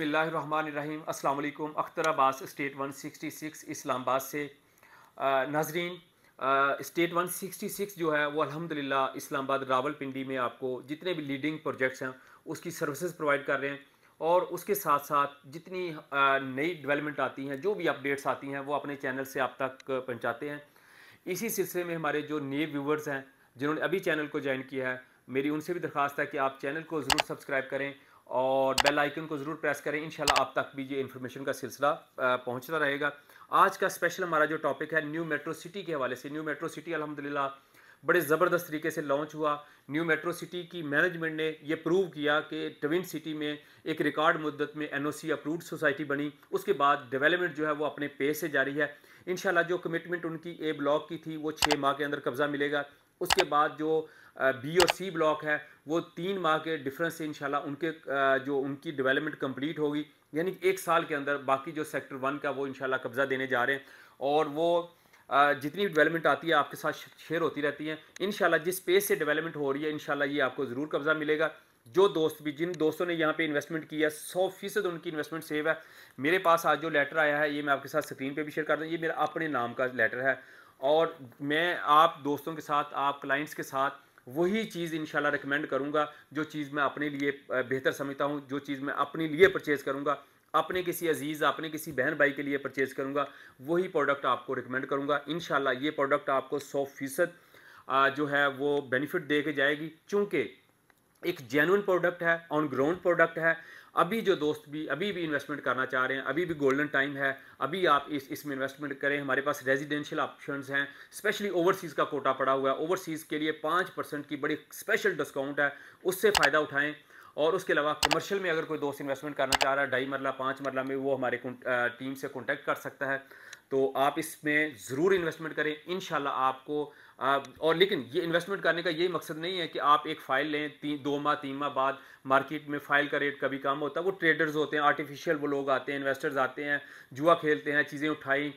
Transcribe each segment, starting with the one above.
बिस्मिल्लाहिर्रहमानिर्रहीम। अस्सलाम वालेकुम। अख्तर अब्बास स्टेट 166 इस्लामाबाद से नाजरीन, स्टेट 166 जो है वो अल्हम्दुलिल्लाह इस्लामाबाद रावलपिंडी में आपको जितने भी लीडिंग प्रोजेक्ट्स हैं उसकी सर्विसेज प्रोवाइड कर रहे हैं। और उसके साथ साथ जितनी नई डेवलपमेंट आती हैं, जो भी अपडेट्स आती हैं, वो अपने चैनल से आप तक पहुँचाते हैं। इसी सिलसिले में हमारे जो नए व्यूवर्स हैं जिन्होंने अभी चैनल को ज्वाइन किया है, मेरी उनसे भी दरख्वास्त है कि आप चैनल को ज़रूर सब्सक्राइब करें और बेल आइकन को ज़रूर प्रेस करें। इंशाल्लाह आप तक भी ये इन्फॉर्मेशन का सिलसिला पहुंचता रहेगा। आज का स्पेशल हमारा जो टॉपिक है न्यू मेट्रो सिटी के हवाले से। न्यू मेट्रो सिटी अल्हम्दुलिल्लाह बड़े ज़बरदस्त तरीके से लॉन्च हुआ। न्यू मेट्रो सिटी की मैनेजमेंट ने ये प्रूव किया कि ट्विन सिटी में एक रिकॉर्ड मुद्दत में एनओसी अप्रूव्ड सोसाइटी बनी। उसके बाद डेवलपमेंट जो है वो अपने पेस से जारी है। इंशाल्लाह जो कमिटमेंट उनकी ए ब्लॉक की थी वो 6 माह के अंदर कब्जा मिलेगा। उसके बाद जो बी और सी ब्लॉक है वो 3 माह के डिफरेंस से इंशाल्लाह उनके जो उनकी डेवलपमेंट कंप्लीट होगी, यानी 1 साल के अंदर बाकी जो सेक्टर 1 का वो इंशाल्लाह कब्जा देने जा रहे हैं। और वो जितनी डेवलपमेंट आती है आपके साथ शेयर होती रहती है। इंशाल्लाह जिस पेस से डेवलपमेंट हो रही है इंशाल्लाह ये आपको ज़रूर कब्जा मिलेगा। जो दोस्त भी जिन दोस्तों ने यहाँ पे इन्वेस्टमेंट किया 100% उनकी इन्वेस्टमेंट सेव है। मेरे पास आज जो लेटर आया है ये मैं आपके साथ स्क्रीन पे भी शेयर कर दूँ। ये मेरा अपने नाम का लेटर है और मैं आप दोस्तों के साथ, आप क्लाइंट्स के साथ वही चीज़ इंशाल्लाह रिकमेंड करूँगा जो चीज़ मैं अपने लिए बेहतर समझता हूँ, जो चीज़ मैं अपने लिए परचेज़ करूँगा, अपने किसी अजीज़, अपने किसी बहन भाई के लिए परचेज़ करूँगा, वही प्रोडक्ट आपको रिकमेंड करूँगा। इंशाल्लाह ये प्रोडक्ट आपको 100% जो है वो बेनिफिट दे के जाएगी, चूँकि एक जेन्युइन प्रोडक्ट है, ऑन ग्राउंड प्रोडक्ट है। अभी जो दोस्त भी अभी भी इन्वेस्टमेंट करना चाह रहे हैं, अभी भी गोल्डन टाइम है, अभी आप इसमें इन्वेस्टमेंट करें। हमारे पास रेजिडेंशियल ऑप्शंस हैं, स्पेशली ओवरसीज़ का कोटा पड़ा हुआ है। ओवरसीज़ के लिए 5% की बड़ी स्पेशल डिस्काउंट है, उससे फ़ायदा उठाएं। और उसके अलावा कमर्शियल में अगर कोई दोस्त इन्वेस्टमेंट करना चाह रहा है 2.5 मरला 5 मरला में, वो हमारे टीम से कॉन्टैक्ट कर सकता है। तो आप इसमें ज़रूर इन्वेस्टमेंट करें इंशाल्लाह आपको। और लेकिन ये इन्वेस्टमेंट करने का यही मकसद नहीं है कि आप एक फ़ाइल लें 2 माह 3 माह बाद मार्केट में फ़ाइल का रेट कभी कम होता है। वो ट्रेडर्स होते हैं, आर्टिफिशियल वो लोग आते हैं, इन्वेस्टर्स आते हैं, जुआ खेलते हैं, चीज़ें उठाई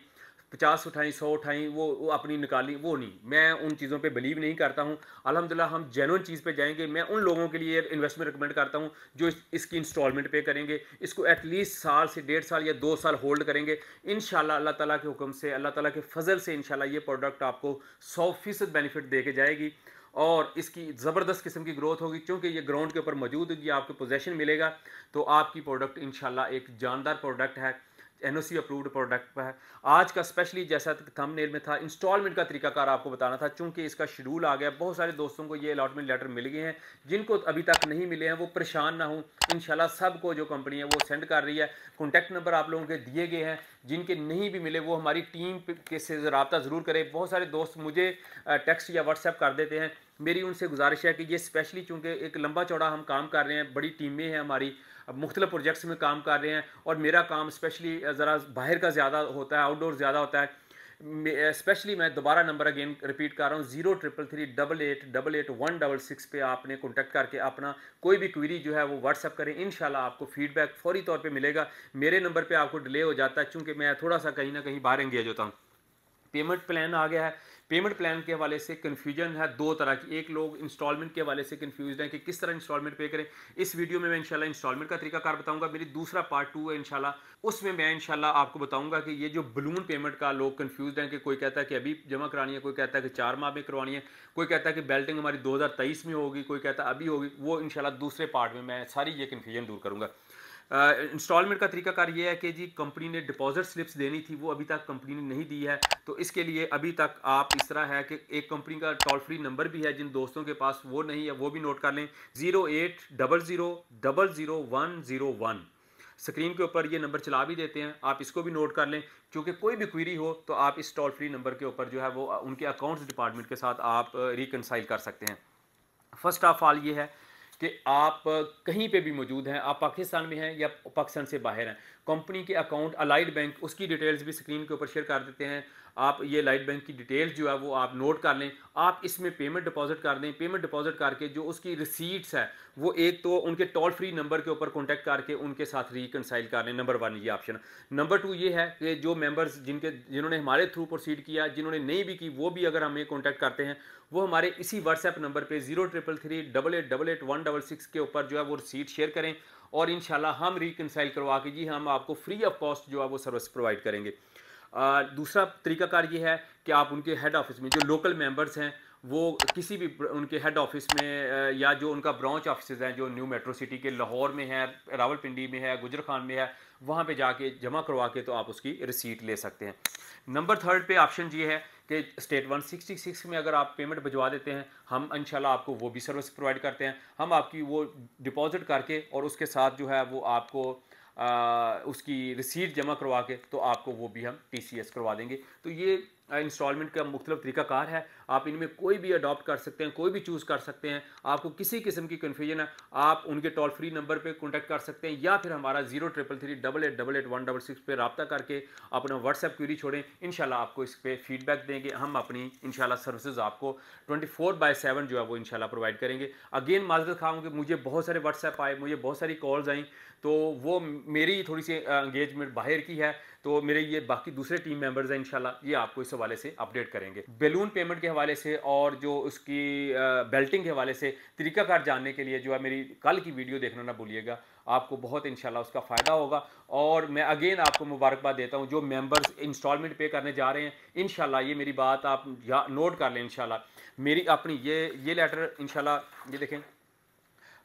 50 उठाई 100 उठाई वो अपनी निकाली, वो नहीं। मैं उन चीज़ों पे बिलीव नहीं करता हूँ। अल्हम्दुलिल्लाह हम जेन्युइन चीज़ पे जाएंगे। मैं उन लोगों के लिए इन्वेस्टमेंट रिकमेंड करता हूँ जो इसकी इंस्टॉलमेंट पे करेंगे, इसको एटलीस्ट साल से 1.5 साल या 2 साल होल्ड करेंगे। इंशाल्लाह अल्लाह ताला के हुक्म से, अल्लाह ताला के फजल से इंशाल्लाह ये प्रोडक्ट आपको 100% बेनिफिट दे के जाएगी और इसकी ज़बरदस्त किस्म की ग्रोथ होगी। क्योंकि ये ग्राउंड के ऊपर मौजूद होगी, आपको पोजेशन मिलेगा, तो आपकी प्रोडक्ट इंशाल्लाह एक जानदार प्रोडक्ट है, एनओसी अप्रूव्ड प्रोडक्ट है। आज का स्पेशली जैसा थंबनेल में था, इंस्टॉलमेंट का तरीकाकार आपको बताना था। चूंकि इसका शेड्यूल आ गया, बहुत सारे दोस्तों को ये अलॉटमेंट लेटर मिल गए हैं, जिनको अभी तक नहीं मिले हैं वो परेशान ना हो। इंशाल्लाह सबको जो कंपनी है वो सेंड कर रही है। कॉन्टैक्ट नंबर आप लोगों के दिए गए हैं, जिनके नहीं भी मिले वो हमारी टीम के से रब्ता ज़रूर करें। बहुत सारे दोस्त मुझे टेक्स्ट या व्हाट्सएप कर देते हैं। मेरी उनसे गुजारिश है कि ये स्पेशली चूँकि एक लंबा चौड़ा हम काम कर रहे हैं, बड़ी टीमें हैं हमारी, मुख्तलिफ प्रोजेक्ट्स में काम कर रहे हैं और मेरा काम स्पेशली ज़रा बाहर का ज़्यादा होता है, आउटडोर ज़्यादा होता है। स्पेशली मैं दोबारा नंबर अगेन रिपीट कर रहा हूँ, 03338888 पे आपने कॉन्टैक्ट करके अपना कोई भी क्वेरी जो है वो व्हाट्सअप करें। इंशाल्लाह आपको फीडबैक फौरी तौर पे मिलेगा। मेरे नंबर पे आपको डिले हो जाता है चूँकि मैं थोड़ा सा कहीं ना कहीं बाहर एंगेज होता हूँ। पेमेंट प्लान आ गया है। पेमेंट प्लान के हवाले से कन्फ्यूजन है 2 तरह की। एक लोग इंस्टॉलमेंट के हवाले से कन्फ्यूज हैं कि किस तरह इंस्टॉलमेंट पे करें। इस वीडियो में मैं इंशाल्लाह इंस्टॉलमेंट का तरीकाकार बताऊंगा। मेरी दूसरा पार्ट 2 है इंशाल्लाह, उसमें मैं इंशाल्लाह आपको बताऊंगा कि ये जो बलून पेमेंट का लोग कन्फ्यूज हैं कि कोई कहता है कि अभी जमा करानी है, कोई कहता है कि 4 माह में करवानी है, कोई कहता है कि बेल्टिंग हमारी 2023 में होगी, कोई कहता है अभी होगी। वो इंशाल्लाह दूसरे पार्ट में मैं सारी ये कन्फ्यूजन दूर करूँगा। इंस्टॉलमेंट का तरीकाकार ये है कि जी कंपनी ने डिपॉजिट स्लिप्स देनी थी, वो अभी तक कंपनी ने नहीं दी है। तो इसके लिए अभी तक आप इस तरह है कि एक कंपनी का टोल फ्री नंबर भी है, जिन दोस्तों के पास वो नहीं है वो भी नोट कर लें, 0800000101। स्क्रीन के ऊपर ये नंबर चला भी देते हैं, आप इसको भी नोट कर लें। क्योंकि कोई भी क्वेरी हो तो आप इस टोल फ्री नंबर के ऊपर जो है वो उनके अकाउंट्स डिपार्टमेंट के साथ आप रिकनसाइल कर सकते हैं। फर्स्ट ऑफ ऑल ये है कि आप कहीं पे भी मौजूद हैं, आप पाकिस्तान में हैं या पाकिस्तान से बाहर हैं, कंपनी के अकाउंट अलाइड बैंक उसकी डिटेल्स भी स्क्रीन के ऊपर शेयर कर देते हैं। आप ये अलाइड बैंक की डिटेल्स जो है वो आप नोट कर लें। आप इसमें पेमेंट डिपॉजिट कर दें। पेमेंट डिपॉजिट करके जो उसकी रिसीट्स है वो एक तो उनके टोल फ्री नंबर के ऊपर कॉन्टैक्ट करके उनके साथ रिकनसाइल कर लें। नंबर 1 ये ऑप्शन। नंबर 2 ये है कि जो मेंबर्स जिन्होंने हमारे थ्रू प्रोसीड किया, जिन्होंने नहीं भी की, वो भी अगर हमें कॉन्टैक्ट करते हैं वो हमारे इसी व्हाट्सएप नंबर पे 0333888816 के ऊपर जो है वो रिसीट शेयर करें और इंशाल्लाह हम रिकंसाइल करवा के जी हम आपको फ्री ऑफ कॉस्ट जो है वो सर्विस प्रोवाइड करेंगे। दूसरा तरीकाकार ये है कि आप उनके हेड ऑफिस में जो लोकल मेंबर्स हैं वो किसी भी उनके हेड ऑफिस में या जो उनका ब्रांच ऑफिस हैं जो न्यू मेट्रो सिटी के लाहौर में है, रावलपिंडी में है, गुजर खान में है, वहाँ पे जाके जमा करवा के तो आप उसकी रिसीट ले सकते हैं। नंबर थर्ड पे ऑप्शन ये है कि स्टेट 166 में अगर आप पेमेंट भिजवा देते हैं, हम इंशाल्लाह आपको वो भी सर्विस प्रोवाइड करते हैं। हम आपकी वो डिपॉजिट करके और उसके साथ जो है वो आपको उसकी रिसीट जमा करवा के तो आपको वो भी हम TCS करवा देंगे। तो ये इंस्टॉलमेंट का मुख्तलिफ तरीकाकार है, आप इनमें कोई भी अडॉप्ट कर सकते हैं, कोई भी चूज़ कर सकते हैं। आपको किसी किस्म की कन्फ्यूजन है, आप उनके टोल फ्री नंबर पे कॉन्टैक्ट कर सकते हैं या फिर हमारा 033388888166 पे रब्ता करके अपना व्हाट्सएप क्वेरी छोड़ें। इंशाल्लाह आपको इस पर फीडबैक देंगे, हम अपनी इंशाल्लाह सर्विसेज आपको 24/7 जो है वो इंशाल्लाह प्रोवाइड करेंगे। अगेन माजरत खाऊँ कि मुझे बहुत सारे व्हाट्सएप आए, मुझे बहुत सारी कॉल्स आई, तो वो मेरी थोड़ी सी एंगेजमेंट बाहर की है, तो मेरे ये बाकी दूसरे टीम मेंबर्स हैं इंशाल्लाह ये आपको इस हवाले से अपडेट करेंगे। बैलून पेमेंट के हवाले से और जो उसकी बेल्टिंग के हवाले से तरीकाकार जानने के लिए जो है मेरी कल की वीडियो देखना ना भूलिएगा, आपको बहुत इंशाल्लाह उसका फ़ायदा होगा। और मैं अगेन आपको मुबारकबाद देता हूँ जो मेंबर्स इंस्टॉलमेंट पे करने जा रहे हैं, इंशाल्लाह ये मेरी बात आप नोट कर लें। इंशाल्लाह मेरी अपनी ये लेटर इंशाल्लाह ये देखें,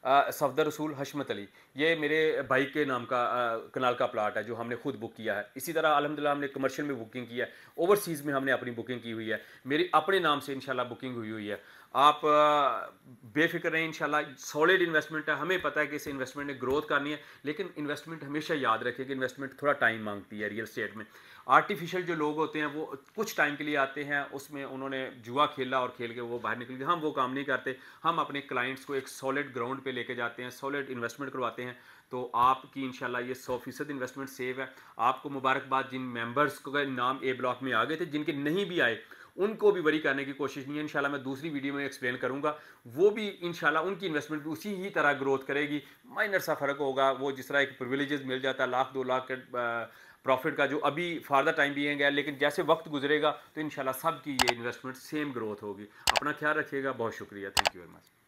सफदर रसूल हशमत अली, ये मेरे भाई के नाम का कनाल का प्लाट है जो हमने खुद बुक किया है। इसी तरह अल्हम्दुलिल्लाह हमने कमर्शियल में बुकिंग की है, ओवरसीज़ में हमने अपनी बुकिंग की हुई है, मेरी अपने नाम से इंशाल्लाह बुकिंग हुई है। आप बेफिक्र रहें, इंशाल्लाह सॉलिड इन्वेस्टमेंट है। हमें पता है कि इस इन्वेस्टमेंट ने ग्रोथ करनी है, लेकिन इन्वेस्टमेंट हमेशा याद रखें कि इन्वेस्टमेंट थोड़ा टाइम मांगती है। रियल स्टेट में आर्टिफिशियल जो लोग होते हैं वो कुछ टाइम के लिए आते हैं, उसमें उन्होंने जुआ खेला और खेल के वो बाहर निकल गए। हम वो काम नहीं करते, हम अपने क्लाइंट्स को एक सॉलिड ग्राउंड पे लेके जाते हैं, सॉलिड इन्वेस्टमेंट करवाते हैं। तो आपकी इंशाल्लाह ये 100% इन्वेस्टमेंट सेव है। आपको मुबारकबाद जिन मेंबर्स को नाम ए ब्लॉक में आ गए थे, जिनके नहीं भी आए उनको भी वरी करने की कोशिश नहीं है। इंशाल्लाह मैं दूसरी वीडियो में एक्सप्लेन करूंगा, वो भी इंशाल्लाह उनकी इन्वेस्टमेंट भी उसी ही तरह ग्रोथ करेगी। माइनर सा फ़र्क होगा, वो जिस तरह एक प्रिविलेजेस मिल जाता है 1 लाख 2 लाख के प्रॉफिट का जो अभी फार्दर टाइम दिए गया, लेकिन जैसे वक्त गुजरेगा तो इंशाल्लाह सबकी ये इन्वेस्टमेंट सेम ग्रोथ होगी। अपना ख्याल रखिएगा, बहुत शुक्रिया, थैंक यू वेरी मच।